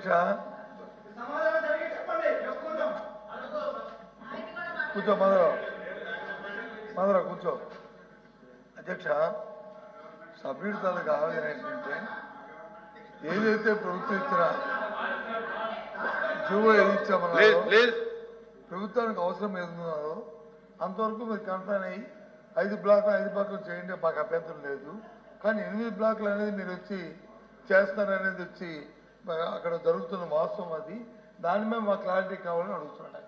అధ్యక్ష కూర్చో మాధవరావు కూర్చో. అధ్యక్ష సభ్యుడి తాలూకు ఆవేదన ఏంటంటే ఏదైతే ప్రభుత్వం ఇచ్చిన జీవో ఏది ఇచ్చామన్నారో ప్రభుత్వానికి అవసరం ఏదున్నారో అంతవరకు మీరు కన్ఫర్మ్ అయ్యి 5 బ్లాకులు చేయండి, మాకు అభ్యంతరం లేదు. కానీ 8 బ్లాకులు అనేది మీరు వచ్చి చేస్తారనేది వచ్చి అక్కడ జరుగుతున్న వాస్తవం అది. దాని మీద మాకు క్లారిటీ కావాలని అడుగుతున్నాడు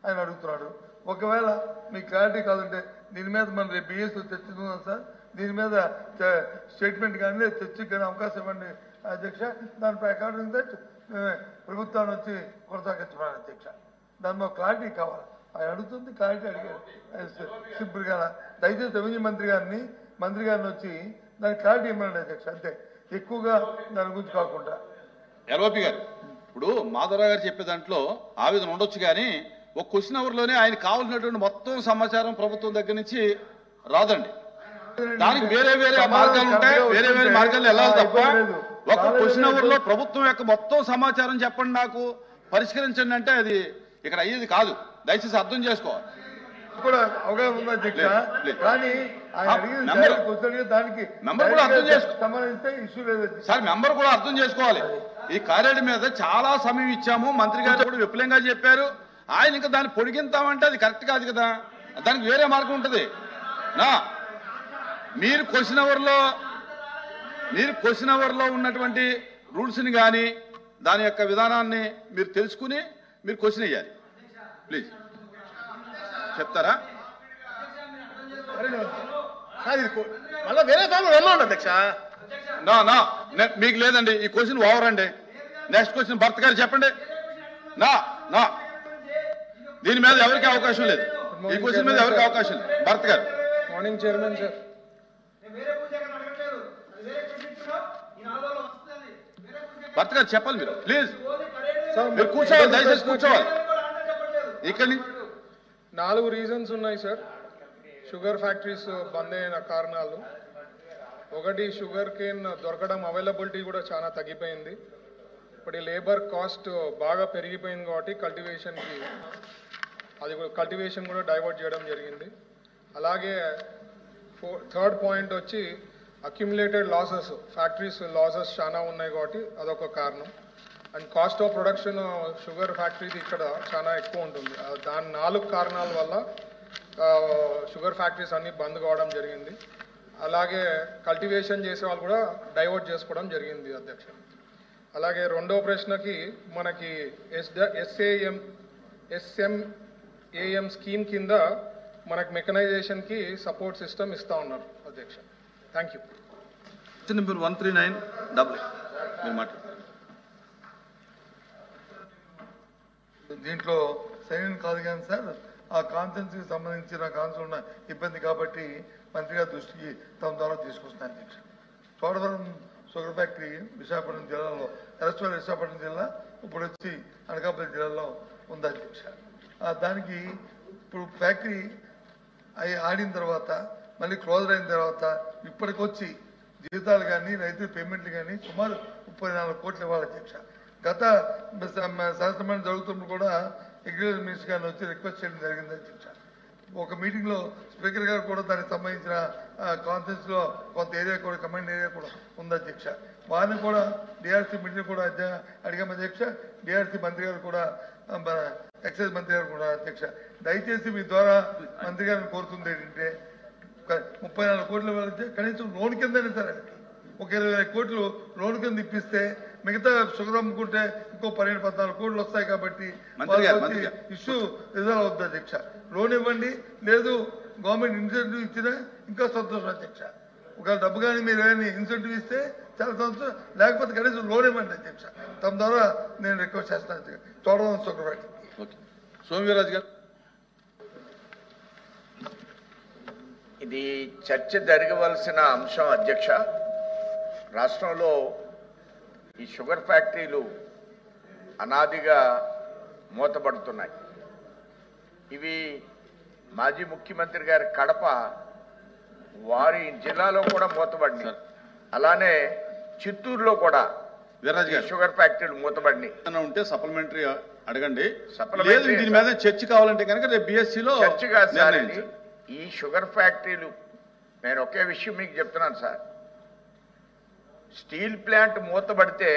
ఆయన అడుగుతున్నాడు. ఒకవేళ మీకు క్లారిటీ కాదంటే దీని మీద మనం రేపు బిఎస్ తెచ్చుకుందాం సార్, దీని మీద స్టేట్మెంట్ కానీ తెచ్చి కానీ అవకాశం ఇవ్వండి అధ్యక్ష. దాని అకార్డింగ్ దట్ ప్రభుత్వాన్ని వచ్చి కొనసాగించమని అధ్యక్ష. దాని మీద క్లారిటీ కావాలి ఆయన అడుగుతుంది. క్లారిటీ అడిగారు సింపుల్గా. దయచేసి రెవెన్యూ మంత్రి గారిని వచ్చి దానికి క్లారిటీ ఇవ్వండి అధ్యక్ష, అంతే. ఎక్కువగా దాని గురించి కాకుండా. ఎల్ఓపి గారు ఇప్పుడు మాధవరావు గారు చెప్పే దాంట్లో ఆవేదన ఉండొచ్చు, కానీ ఒక క్వశ్చన్ అవర్లోనే ఆయన కావాల్సినటువంటి మొత్తం సమాచారం ప్రభుత్వం దగ్గర నుంచి రాదండి. దానికి వేరే మార్గాలు ఉంటాయి, వేరే మార్గాలు వెళ్ళాలి తప్ప ఒక క్వశ్చన్ అవర్ లో ప్రభుత్వం యొక్క మొత్తం సమాచారం చెప్పండి నాకు పరిష్కరించండి అంటే అది ఇక్కడ అయ్యేది కాదు. దయచేసి అర్థం చేసుకోవాలి. కూడా అవగాహన ఉంది అధ్యక్ష, కానీ దానికి మెంబర్ కూడా అర్థం సంబంధించి ఇష్యూ లేదు సార్. మెంబర్ కూడా అర్థం చేసుకోవాలి. ఈ కార్యాలయం మీద చాలా సమయం ఇచ్చాము, మంత్రి గారు కూడా విపులంగా చెప్పారు. ఆయన ఇంకా దాన్ని పొడిగింతామంటే అది కరెక్ట్ కాదు కదా, దానికి వేరే మార్గం ఉంటుంది. మీరు క్వశ్చన్ అవర్ లో ఉన్నటువంటి రూల్స్ ని కానీ దాని యొక్క విధానాన్ని మీరు తెలుసుకుని మీరు క్వశ్చన్ వేయాలి. ప్లీజ్ చెప్తారా? మీకు లేదండి ఈ క్వశ్చన్ ఓవర్ అండి. నెక్స్ట్ క్వశ్చన్ భర్త గారు చెప్పండి. దీని మీద ఎవరికి అవకాశం లేదు, ఈ క్వశ్చన్ మీద ఎవరికి అవకాశం లేదు. భర్త గారు. Morning chairman sir. భర్త గారు చెప్పాలి మీరు, ప్లీజ్. మీరు కూర్చోవాలి, దయచేసి కూర్చోవాలి. ఇక్కడ 4 రీజన్స్ ఉన్నాయి సార్ షుగర్ ఫ్యాక్టరీస్ బంద్ అయిన కారణాలు. ఒకటి, షుగర్ కేన్ దొరకడం అవైలబిలిటీ కూడా చాలా తగ్గిపోయింది. ఇప్పుడు లేబర్ కాస్ట్ బాగా పెరిగిపోయింది కాబట్టి కల్టివేషన్ కూడా డైవర్ట్ చేయడం జరిగింది. అలాగే థర్డ్ పాయింట్ వచ్చి అక్యుములేటెడ్ లాసెస్, ఫ్యాక్టరీస్ లాసెస్ చాలా ఉన్నాయి కాబట్టి అదొక కారణం. And cost of production sugar ఫ్యాక్టరీది ఇక్కడ చాలా ఎక్కువ ఉంటుంది. దాని 4 కారణాల వల్ల షుగర్ ఫ్యాక్టరీస్ అన్ని బంద్ కావడం జరిగింది. అలాగే కల్టివేషన్ చేసే వాళ్ళు కూడా డైవర్ట్ చేసుకోవడం జరిగింది అధ్యక్ష. అలాగే రెండో ప్రశ్నకి మనకి ఎస్ఎంఏఎం స్కీమ్ కింద మనకి మెకనైజేషన్కి సపోర్ట్ సిస్టమ్ ఇస్తూ ఉన్నారు అధ్యక్ష. Thank you. నెంబర్ 139 దీంట్లో సైన్ కాదు కానీ సార్, ఆ కాన్ఫరెన్స్కి సంబంధించిన కాన్సెన్స్ ఉన్న ఇబ్బంది కాబట్టి మంత్రి గారి దృష్టికి తమ ద్వారా తీసుకొస్తున్నాను అధ్యక్ష. చోడవరం షుగర్ ఫ్యాక్టరీ విశాఖపట్నం జిల్లాలో, విశాఖపట్నం జిల్లా ఇప్పుడు వచ్చి అనకాపల్లి జిల్లాలో ఉంది అధ్యక్ష. దానికి ఇప్పుడు ఫ్యాక్టరీ ఆడిన తర్వాత మళ్ళీ క్లోజర్ అయిన తర్వాత ఇప్పటికొచ్చి జీతాలు కానీ రైతు పేమెంట్లు కానీ సుమారు 34 కోట్లు ఇవ్వాలి అధ్యక్ష. గత శాసనమండలి జరుగుతున్నప్పుడు కూడా అగ్రికల్చర్ మినిస్టర్ గారిని వచ్చి రిక్వెస్ట్ చేయడం జరిగింది అధ్యక్ష. ఒక మీటింగ్లో స్పీకర్ గారు కూడా దానికి సంబంధించిన కాన్ఫరెన్స్ లో కొంత ఏరియా కూడా కమాండ్ ఏరియా కూడా ఉంది అధ్యక్ష. వారిని కూడా డిఆర్సీ మీటింగ్ కూడా అడిగాము అధ్యక్ష. డిఆర్సీ మంత్రి గారు కూడా ఎక్సైజ్ మంత్రి గారు కూడా అధ్యక్ష. దయచేసి మీ ద్వారా మంత్రి గారిని కోరుతుంది ఏంటంటే 34 కోట్లు ఇవ్వాలంటే కనీసం లోన్ కిందనే సరే ఒక 20 కోట్లు లోన్ కింద ఇప్పిస్తే మిగతా షుగర్ అమ్ముకుంటే ఇంకో 12-14 కోట్లు వస్తాయి కాబట్టి ఇష్యూ రిజాల్వ్ అవుతుంది అధ్యక్ష. లోన్ ఇవ్వండి, లేదు గవర్నమెంట్ ఇన్సెంటివ్ ఇచ్చినా ఇంకా సంతోషం అధ్యక్ష. ఒకవేళ డబ్బు కానీ మీరు ఏమైనా ఇన్సెంటివ్ ఇస్తే చాలా సంతోషం, లేకపోతే కనీసం లోన్ ఇవ్వండి అధ్యక్ష. తమ ద్వారా నేను రిక్వెస్ట్ చేస్తాను అధ్యక్ష. చూడడం షుగర్ ఫ్యాక్టరీ. సోమవీరాజు గారు. ఇది చర్చ జరగవలసిన అంశం అధ్యక్ష. రాష్ట్రంలో ఈ షుగర్ ఫ్యాక్టరీలు అనాదిగా మూతపడుతున్నాయి. ఇవి మాజీ ముఖ్యమంత్రి గారి కడప వారి జిల్లాలో కూడా మూతపడినాయి. అలానే చిత్తూరులో కూడా వీర్రాజు గారు షుగర్ ఫ్యాక్టరీలు మూతబడి ఉంటే సప్లిమెంటరీ అడగండి. Supplementary లేదు దీని మీద చర్చ కావాలంటే కనుక రేపు బీఎస్సీలో చర్చ కాదు సార్ ఇది. ఈ షుగర్ ఫ్యాక్టరీలు నేను ఒకే విషయం మీకు చెప్తున్నాను సార్. స్టీల్ ప్లాంట్ మూతబడితే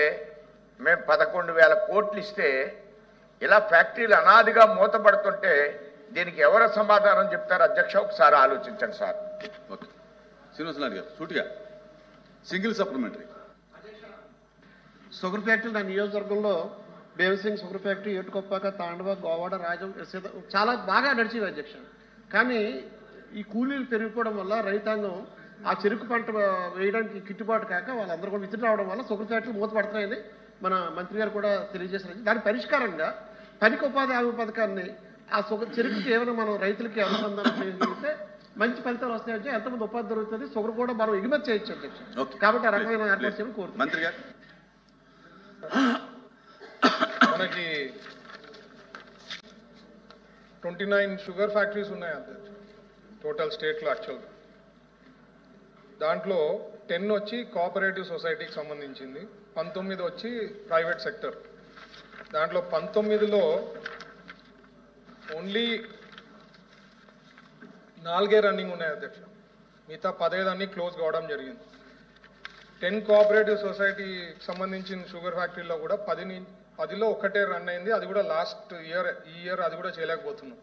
మేము 11,000 కోట్లు ఇస్తే ఇలా ఫ్యాక్టరీలు అనాదిగా మూతబడుతుంటే దీనికి ఎవరు సమాధానం చెప్తారు అధ్యక్ష? ఒకసారి ఆలోచించండి సార్. ఓకే శ్రీనివాసరావు గారు సూటిగా సింగిల్ సప్లిమెంటరీ షుగర్ ఫ్యాక్టరీ నా నియోజకవర్గంలో బేవసింగ్ షుగర్ ఫ్యాక్టరీ, ఏటుకొప్పాక, తాండవ, గోవాడ, రాజం చాలా బాగా నడిచేవి అధ్యక్ష. కానీ ఈ కూలీలు పెరిగిపోవడం వల్ల రైతాంగం ఆ చెరుకు పంట వేయడానికి గిట్టుబాటు కాక వాళ్ళందరూ కూడా విత్తి రావడం వల్ల షుగర్ ఫ్యాక్టరీ మూతపడుతున్నాయని మన మంత్రి గారు కూడా తెలియజేశారు. దాని పరిష్కారంగా పనికి ఉపాధి హామీ పథకాన్ని ఆ చెరుకు కేవలం మనం రైతులకి అనుసంధానం చేయగలిగితే మంచి ఫలితాలు వస్తాయని ఎంతమంది ఉపాధి దొరుకుతుంది, షుగర్ కూడా మనం ఎగుమతి చేయొచ్చు అధ్యక్ష. కాబట్టి ఆ రకమైన ఏర్పాటు చేయడం కోరుతున్నాం. మంత్రి గారు మనకి 29 షుగర్ ఫ్యాక్టరీస్ ఉన్నాయి అధ్యక్ష టోటల్ స్టేట్లో. యాక్చువల్గా దాంట్లో 10 వచ్చి కోఆపరేటివ్ సొసైటీకి సంబంధించింది, 19 వచ్చి ప్రైవేట్ సెక్టర్. దాంట్లో 19లో ఓన్లీ 4 రన్నింగ్ ఉన్నాయి అధ్యక్ష. మిగతా 15 అన్ని క్లోజ్ కావడం జరిగింది. 10 కోఆపరేటివ్ సొసైటీకి సంబంధించిన షుగర్ ఫ్యాక్టరీలో కూడా 10లో ఒకటే రన్ అయింది. అది కూడా లాస్ట్ ఇయర్, ఈ ఇయర్ అది కూడా చేయలేకపోతున్నాం.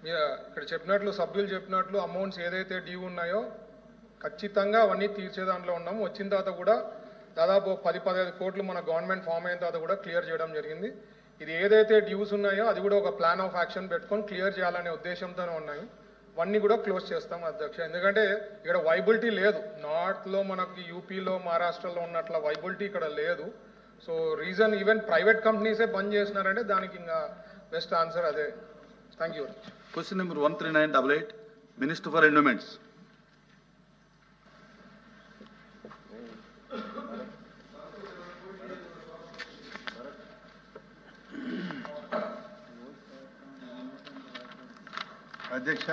మీరు ఇక్కడ చెప్పినట్లు, సభ్యులు చెప్పినట్లు అమౌంట్స్ ఏదైతే డ్యూ ఉన్నాయో ఖచ్చితంగా అవన్నీ తీర్చే దాంట్లో ఉన్నాము. వచ్చిన తర్వాత కూడా దాదాపు 10-15 కోట్లు మన గవర్నమెంట్ ఫామ్ అయిన తర్వాత కూడా క్లియర్ చేయడం జరిగింది. ఇది ఏదైతే డ్యూస్ ఉన్నాయో అది కూడా ఒక ప్లాన్ ఆఫ్ యాక్షన్ పెట్టుకొని క్లియర్ చేయాలనే ఉద్దేశంతోనే ఉన్నాయి. అవన్నీ కూడా క్లోజ్ చేస్తాం అధ్యక్ష. ఎందుకంటే ఇక్కడ వైబిలిటీ లేదు. నార్త్లో మనకి యూపీలో, మహారాష్ట్రలో ఉన్నట్ల వైబిలిటీ ఇక్కడ లేదు. సో రీజన్ ఈవెన్ ప్రైవేట్ కంపెనీసే బంద్ చేసినారంటే దానికి ఇంకా బెస్ట్ ఆన్సర్ అదే. Thank you. Question number 13988 minister for endowments. అధ్యక్ష,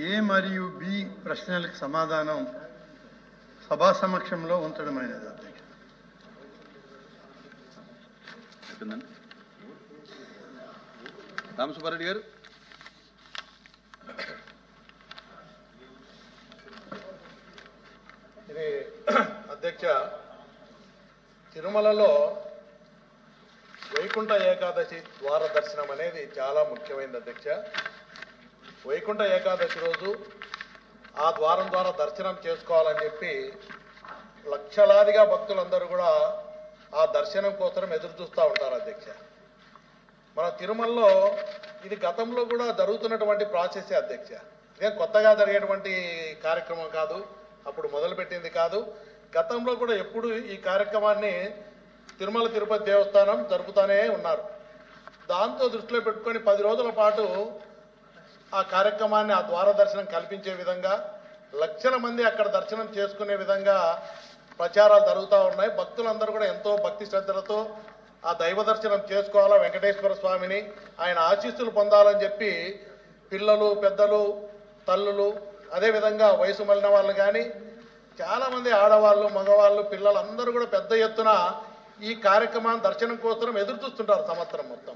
ఏ మరియు బి ప్రశ్నలకు సమాధానం సభా సమక్షంలో ఉంచడమైనది అధ్యక్ష. రామసుబ్బారెడ్డి గారు. ఇది అధ్యక్ష, తిరుమలలో వైకుంఠ ఏకాదశి ద్వార దర్శనం అనేది చాలా ముఖ్యమైనది అధ్యక్ష. వైకుంఠ ఏకాదశి రోజు ఆ ద్వారం ద్వారా దర్శనం చేసుకోవాలని చెప్పి లక్షలాదిగా భక్తులందరూ కూడా ఆ దర్శనం కోసం ఎదురు చూస్తూ ఉంటారు అధ్యక్ష. మన తిరుమలలో ఇది గతంలో కూడా జరుగుతున్నటువంటి ప్రాసెసే అధ్యక్ష. ఇదే కొత్తగా జరిగేటువంటి కార్యక్రమం కాదు, అప్పుడు మొదలుపెట్టింది కాదు. గతంలో కూడా ఎప్పుడు ఈ కార్యక్రమాన్ని తిరుమల తిరుపతి దేవస్థానం జరుపుతూనే ఉన్నారు. దాంతో దృష్టిలో పెట్టుకొని 10 రోజుల పాటు ఆ కార్యక్రమాన్ని, ఆ ద్వార దర్శనం కల్పించే విధంగా, లక్షల మంది అక్కడ దర్శనం చేసుకునే విధంగా ప్రచారాలు జరుగుతూ ఉన్నాయి. భక్తులందరూ కూడా ఎంతో భక్తి శ్రద్ధలతో ఆ దైవ దర్శనం చేసుకోవాలా, వెంకటేశ్వర స్వామిని, ఆయన ఆశీస్సులు పొందాలని చెప్పి పిల్లలు, పెద్దలు, తల్లులు, అదేవిధంగా వయసు మళ్ళిన వాళ్ళు కానీ చాలామంది ఆడవాళ్ళు, మగవాళ్ళు, పిల్లలు అందరూ కూడా పెద్ద ఎత్తున ఈ కార్యక్రమాన్ని దర్శనం కోసం ఎదురు చూస్తుంటారు సంవత్సరం మొత్తం.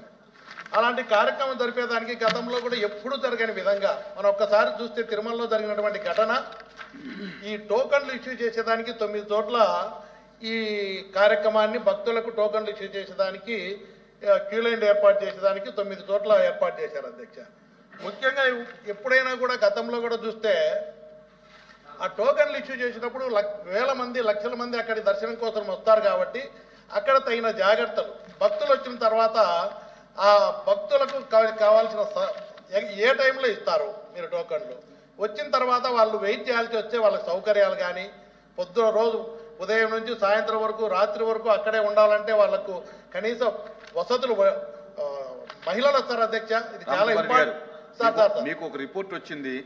అలాంటి కార్యక్రమం జరిపేదానికి గతంలో కూడా ఎప్పుడూ జరగని విధంగా మనం ఒక్కసారి చూస్తే తిరుమలలో జరిగినటువంటి ఘటన, ఈ టోకన్లు ఇష్యూ చేసేదానికి 9 చోట్ల ఈ కార్యక్రమాన్ని భక్తులకు టోకన్లు ఇష్యూ చేసేదానికి క్యూ లైన్ ఏర్పాటు చేసేదానికి 9 చోట్ల ఏర్పాటు చేశారు అధ్యక్ష. ముఖ్యంగా ఎప్పుడైనా కూడా గతంలో కూడా చూస్తే ఆ టోకన్లు ఇష్యూ చేసినప్పుడు వేల మంది, లక్షల మంది అక్కడి దర్శనం కోసం వస్తారు కాబట్టి అక్కడ తగిన జాగ్రత్తలు, భక్తులు వచ్చిన తర్వాత ఆ భక్తులకు కావాల్సిన ఏ టైంలో ఇస్తారు మీరు టోకన్లు, వచ్చిన తర్వాత వాళ్ళు వెయిట్ చేయాల్సి వస్తే వాళ్ళకి సౌకర్యాలు కానీ, పొద్దున రోజు ఉదయం నుంచి సాయంత్రం వరకు, రాత్రి వరకు అక్కడే ఉండాలంటే వాళ్ళకు కనీసం వసతులు, మహిళలు వస్తారు అధ్యక్ష. ఇది చాలా ఇంపార్టెంట్. సార్ మీకు ఒక రిపోర్ట్ వచ్చింది,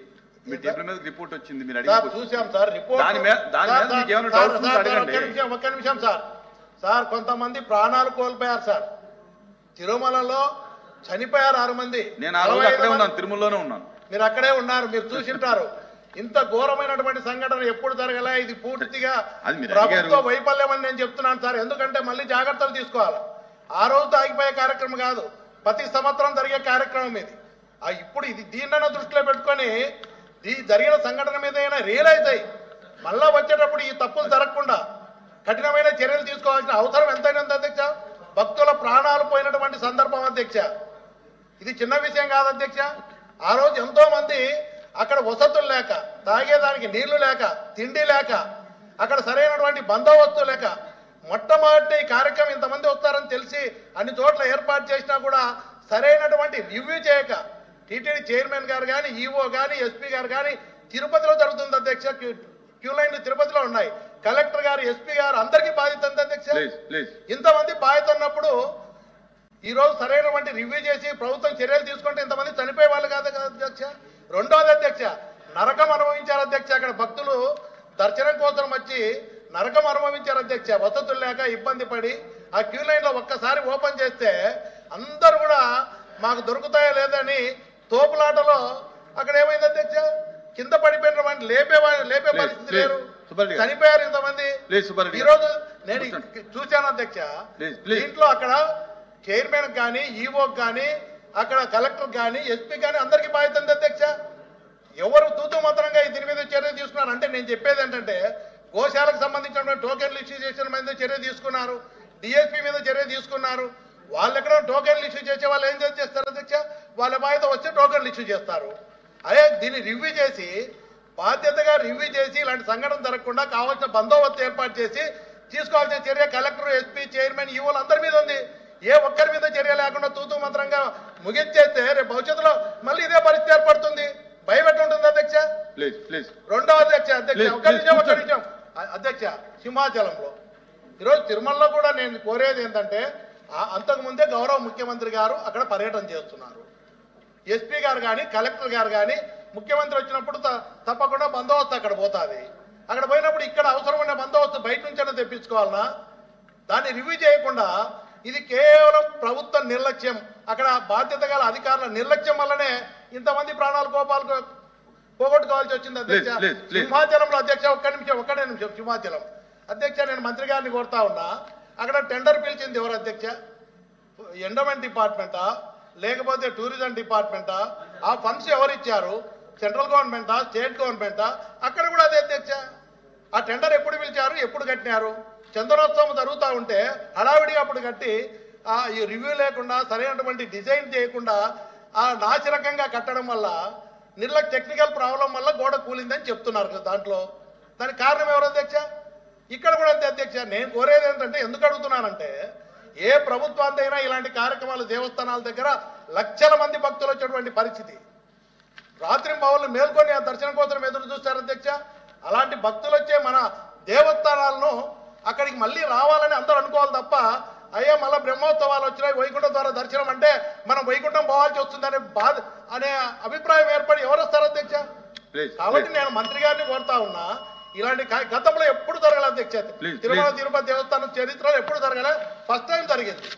మీ టేబుల్ మీద రిపోర్ట్ వచ్చింది, మీరు చూసాం సార్ రిపోర్ట్. ఒక్క నిమిషం సార్, కొంతమంది ప్రాణాలు కోల్పోయారు సార్. తిరుమలలో చనిపోయారు 6 మంది. నేను ఆ రోజు అక్కడే ఉన్నాను, తిరుమలలోనే ఉన్నాను. మీరు అక్కడే ఉన్నారు, మీరు చూసింటారు. ఇంత ఘోరమైనటువంటి సంఘటన ఎప్పుడు జరగలే. ఇది పూర్తిగా అది మీరు ప్రభుత్వ అడిగారు. వైఫల్యం అని నేను చెప్తున్నాను సార్. ఎందుకంటే మళ్ళీ జాగ్రత్తలు తీసుకోవాలి. ఆ రోజుతో ఆగిపోయే కార్యక్రమం కాదు, ప్రతి సంవత్సరం జరిగే కార్యక్రమం ఇది. ఇప్పుడు ఇది దీన్నైనా దృష్టిలో పెట్టుకొని జరిగిన సంఘటన మీద అయినా రియలైజ్ అయ్యి మళ్ళా వచ్చేటప్పుడు ఈ తప్పులు జరగకుండా కఠినమైన చర్యలు తీసుకోవాల్సిన అవసరం ఎంతైనా ఉంది అధ్యక్ష. భక్తుల ప్రాణాలు పోయినటువంటి సందర్భం అధ్యక్ష. ఇది చిన్న విషయం కాదు అధ్యక్ష. ఆ రోజు ఎంతో మంది అక్కడ వసతులు లేక, తాగేదానికి నీళ్లు లేక, తిండి లేక, అక్కడ సరైనటువంటి బందోబస్తు లేక, మొట్టమొదటి ఈ కార్యక్రమం ఇంతమంది వస్తారని తెలిసి అన్ని చోట్ల ఏర్పాటు చేసినా కూడా సరైనటువంటి రివ్యూ చేయక టీటీడీ చైర్మన్ గారు కానీ, ఈఓ కానీ, ఎస్పీ గారు కానీ, తిరుపతిలో జరుగుతుంది అధ్యక్ష. క్యూ లైన్లు తిరుపతిలో ఉన్నాయి. కలెక్టర్ గారు, ఎస్పీ గారు అందరికీ బాధ్యత ఉంది అధ్యక్ష. ఇంతమంది బాధ్యత ఉన్నప్పుడు ఈ రోజు సరైనటువంటి రివ్యూ చేసి ప్రభుత్వం చర్యలు తీసుకుంటే ఇంతమంది చనిపోయే వాళ్ళు కాదు కదా అధ్యక్ష. రెండోది అధ్యక్ష, నరకం అనుభవించారు అధ్యక్ష. అక్కడ భక్తులు దర్శనం కోసం వచ్చి నరకం అనుభవించారు అధ్యక్ష. వసతులు లేక ఇబ్బంది పడి ఆ క్యూ లైన్లో ఒక్కసారి ఓపెన్ చేస్తే అందరూ కూడా మాకు దొరుకుతాయో లేదని తోపులాటలో అక్కడ ఏమైంది అధ్యక్ష, కింద పడిపోయిన లేపే పరిస్థితి లేరు, చనిపోయారు ఇంతమంది. ఈ రోజు నేను చూశాను అధ్యక్ష. దీంట్లో అక్కడ చైర్మన్ కానీ, ఈఓకి కానీ, అక్కడ కలెక్టర్ కానీ, ఎస్పీ కానీ అందరికీ బాధ్యత ఉంది అధ్యక్ష. ఎవరు తూతూ మంత్రంగా దీని మీద చర్య తీసుకున్నారు అంటే నేను చెప్పేది ఏంటంటే గోశాలకు సంబంధించినటువంటి టోకెన్లు ఇష్యూ చేసిన మీద చర్య తీసుకున్నారు, డిఎస్పీ మీద చర్య తీసుకున్నారు. వాళ్ళు ఎక్కడ టోకెన్లు ఇష్యూ చేసే వాళ్ళు ఏం చేస్తారు అధ్యక్ష, వాళ్ళ బాధ్యత వచ్చి టోకెన్లు ఇష్యూ చేస్తారు. అదే దీన్ని రివ్యూ చేసి బాధ్యతగా రివ్యూ చేసి ఇలాంటి సంఘటన జరగకుండా కావాల్సిన బందోబస్తు ఏర్పాటు చేసి తీసుకోవాల్సిన చర్య కలెక్టర్, ఎస్పీ, చైర్మన్, ఈవోలు అందరి మీద ఉంది. ఏ ఒక్కరి మీద చర్య లేకుండా తూతూ మంత్రంగా ముగించేస్తే రేపు భవిష్యత్తులో మళ్ళీ ఇదే పరిస్థితి ఏర్పడుతుంది. భయపెట్టి ఉంటుంది అధ్యక్ష. రెండో అధ్యక్ష ఒక్క నిమిషం అధ్యక్ష, సింహాచలంలో ఈరోజు తిరుమలలో కూడా నేను కోరేది ఏంటంటే అంతకుముందే గౌరవ ముఖ్యమంత్రి గారు అక్కడ పర్యటన చేస్తున్నారు. ఎస్పీ గారు కానీ, కలెక్టర్ గారు కానీ ముఖ్యమంత్రి వచ్చినప్పుడు తప్పకుండా బందోబస్తు అక్కడ పోతుంది. అక్కడ పోయినప్పుడు ఇక్కడ అవసరమైన బందోబస్తు బయట నుంచైనా తెప్పించుకోవాలన్నా దాన్ని రివ్యూ చేయకుండా ఇది కేవలం ప్రభుత్వ నిర్లక్ష్యం, అక్కడ బాధ్యత గల అధికారుల నిర్లక్ష్యం వల్లనే ఇంతమంది ప్రాణాలు పోగొట్టుకోవాల్సి వచ్చింది అధ్యక్ష. సింహాచలంలో అధ్యక్ష ఒక్కడే నిమిషం సింహాచలం అధ్యక్ష, నేను మంత్రి గారిని కోరుతా ఉన్నా, అక్కడ టెండర్ పిలిచింది ఎవరు అధ్యక్ష? ఎండోమెంట్ డిపార్ట్మెంటా లేకపోతే టూరిజం డిపార్ట్మెంటా? ఆ ఫండ్స్ ఎవరు ఇచ్చారు? సెంట్రల్ గవర్నమెంటా, స్టేట్ గవర్నమెంటా? అక్కడ కూడా అదే అధ్యక్ష. ఆ టెండర్ ఎప్పుడు పిలిచారు, ఎప్పుడు కట్టినారు? చందనోత్సవం జరుగుతూ ఉంటే హడావిడిగా అప్పుడు కట్టి ఈ రివ్యూ లేకుండా సరైనటువంటి డిజైన్ చేయకుండా ఆ నాసిరకంగా కట్టడం వల్ల టెక్నికల్ ప్రాబ్లం వల్ల గోడ కూలిందని చెప్తున్నారు కదా. దానికి కారణం ఎవరు అధ్యక్ష? ఇక్కడ కూడా అంతే అధ్యక్ష. నేను కోరేది ఏంటంటే ఎందుకు అడుగుతున్నానంటే ఏ ప్రభుత్వాంతైనా ఇలాంటి కార్యక్రమాలు దేవస్థానాల దగ్గర లక్షల మంది భక్తులు వచ్చేటువంటి పరిస్థితి, రాత్రి పౌరులు మేల్కొని ఆ దర్శనం కోసం ఎదురు చూస్తారు అధ్యక్ష. అలాంటి భక్తులు వచ్చే మన దేవస్థానాలను అక్కడికి మళ్ళీ రావాలని అందరూ అనుకోవాలి తప్ప అయ్యా మళ్ళీ బ్రహ్మోత్సవాలు వచ్చినాయి వైకుంఠం ద్వారా దర్శనం అంటే మనం వైకుంఠం పోవాల్సి వస్తుందనే అనే అభిప్రాయం ఏర్పడి ఎవరు వస్తారు అధ్యక్ష? కాబట్టి నేను మంత్రి గారిని కోరుతా ఉన్నా, ఇలాంటి గతంలో ఎప్పుడు జరగలేదు అధ్యక్ష. తిరుమల తిరుపతి దేవస్థానం చరిత్రలో ఎప్పుడు జరగలే, ఫస్ట్ టైం జరిగింది.